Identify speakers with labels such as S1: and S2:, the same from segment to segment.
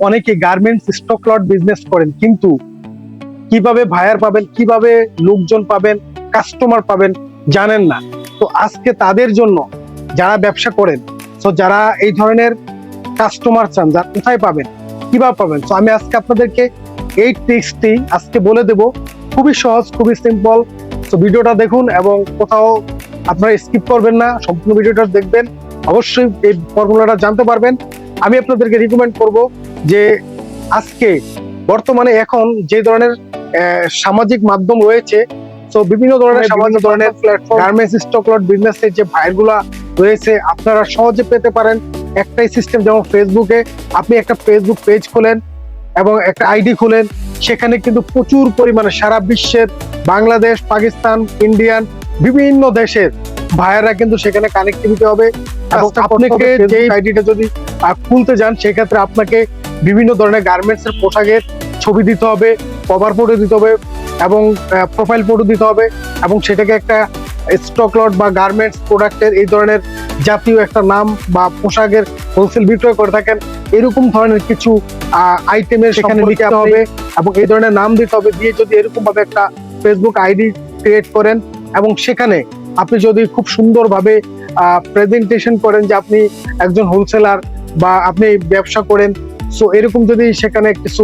S1: অনেকে garments stock lot business করেন, কিন্তু কিভাবে ভায়ার পাবেন, কিভাবে লোকজন পাবেন, কাস্টমার পাবেন জানেন না। তো আজকে তাদের জন্য যারা ব্যবসা করেন, তো যারা এই ধরনের কাস্টমার চান, যা কোথায় পাবেন, কিভাবে পাবেন, তো আমি আজকে আপনাদেরকে এই ট্রিক্সটি আজকে বলে দেব। খুবই সহজ, খুবই সিম্পল। তো ভিডিওটা দেখুন এবং কোথাও আপনারা স্কিপ করবেন না, সম্পূর্ণ ভিডিওটা দেখবেন, অবশ্যই এই ফর্মুলাটা জানতে পারবেন। আমি আপনাদেরকে রিকমেন্ড করব যে আজকে বর্তমানে এখন যে ধরনের সামাজিক মাধ্যম রয়েছে, তো বিভিন্ন ধরনের সামাজিক ধরনের প্ল্যাটফর্ম গার্মেন্টস স্টক লট বিজনেসের যে ভাইগুলা রয়েছে আপনারা সহজে পেতে পারেন। একটাই সিস্টেম, যেমন ফেসবুকে আপনি একটা ফেসবুক পেজ খোলেন এবং একটা আইডি খোলেন, সেখানে কিন্তু প্রচুর পরিমাণে সারা বিশ্বের বাংলাদেশ, পাকিস্তান, ইন্ডিয়ান বিভিন্ন দেশের ভাইয়েরা কিন্তু সেখানে কানেক্টিভিটি হবে। এবং আপনাকে যে আইডিটা যদি খুলতে যান, সেক্ষেত্রে আপনাকে বিভিন্ন ধরনের গার্মেন্টস এর পোশাকের ছবি দিতে হবে, কভার ফটো দিতে হবে এবং প্রোফাইল ফটো দিতে হবে, এবং সেটাকে একটা স্টক লট বা গার্মেন্টস প্রোডাক্টের এই ধরনের জাতীয় একটা নাম বা পোশাকের হোলসেল বিক্রয় করে থাকেন এরকম ধরনের কিছু আইটেমের সেখানে লিখতে হবে এবং এই ধরনের নাম দিতে হবে। দিয়ে যদি এরকম ভাবে একটা ফেসবুক আইডি ক্রিয়েট করেন এবং সেখানে আপনি যদি খুব সুন্দরভাবে প্রেজেন্টেশন করেন যে আপনি একজন হোলসেলার বা আপনি ব্যবসা করেন, সো এরকম যদি সেখানে কিছু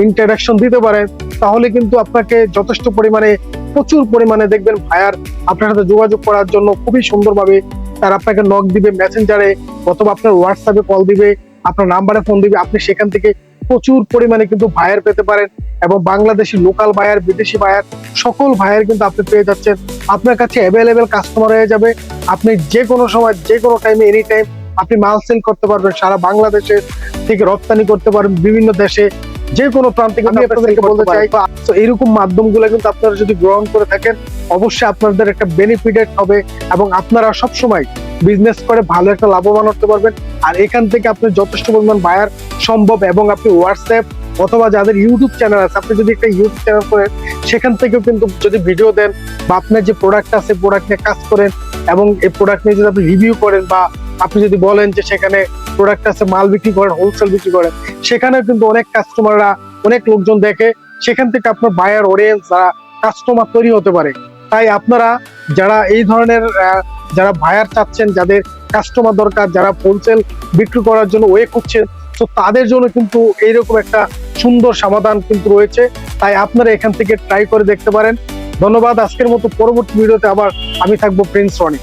S1: ইন্টারাকশন দিতে পারেন, তাহলে কিন্তু আপনাকে যথেষ্ট পরিমাণে, প্রচুর পরিমাণে দেখবেন ভাইয়ার আপনার সাথে যোগাযোগ করার জন্য খুবই সুন্দরভাবে তারা আপনাকে নক দিবে মেসেঞ্জারে, অথবা আপনার হোয়াটসঅ্যাপে কল দিবে, আপনার নাম্বারে ফোন দিবে। আপনি সেখান থেকে প্রচুর পরিমাণে কিন্তু ভাইয়ার পেতে পারেন এবং বাংলাদেশি লোকাল ভাইয়ার, বিদেশি ভাইয়ার, সকল ভাইয়ার কিন্তু আপনি পেয়ে যাচ্ছেন। আপনার কাছে অ্যাভেলেবেল কাস্টমার হয়ে যাবে। আপনি যে কোনো সময়, যে কোনো টাইমে, এনি টাইম আপনি মাল সেল করতে পারবেন, সারা বাংলাদেশের থেকে রপ্তানি করতে পারবেন বিভিন্ন দেশে, যে কোনো প্রান্তে। আমি আপনাদেরকে বলতে চাই, তো এইরকম মাধ্যমগুলো কিন্তু আপনারা যদি গ্রহণ করে থাকেন, অবশ্যই আপনাদের একটা বেনিফিটেড হবে এবং আপনারা সবসময় বিজনেস করে ভালো একটা লাভবান হতে পারবেন। আর এখান থেকে আপনি যথেষ্ট পরিমাণ বায়ার সম্ভব, এবং আপনি হোয়াটসঅ্যাপ অথবা যাদের ইউটিউব চ্যানেল আছে, আপনি যদি একটা ইউটিউব চ্যানেল করেন, সেখান থেকেও কিন্তু যদি ভিডিও দেন বা আপনার যে প্রোডাক্ট আছে প্রোডাক্ট নিয়ে কাজ করেন এবং এই প্রোডাক্ট নিয়ে যদি আপনি রিভিউ করেন, বা আপনি যদি বলেন যে সেখানে প্রোডাক্ট আছে, মাল বিক্রি করেন, হোলসেল বিক্রি করেন, সেখানেও কিন্তু অনেক কাস্টমাররা, অনেক লোকজন দেখে, সেখান থেকে আপনার বায়ার অডিয়েন্স বা কাস্টমার তৈরি হতে পারে। তাই আপনারা যারা এই ধরনের যারা বায়ার চাচ্ছেন, যাদের কাস্টমার দরকার, যারা হোলসেল বিক্রি করার জন্য ওয়ে করছেন, তো তাদের জন্য কিন্তু এইরকম একটা সুন্দর সমাধান কিন্তু রয়েছে। তাই আপনারা এখান থেকে ট্রাই করে দেখতে পারেন। ধন্যবাদ। আজকের মতো পরবর্তী ভিডিওতে আবার আমি থাকবো, প্রিন্স রনি।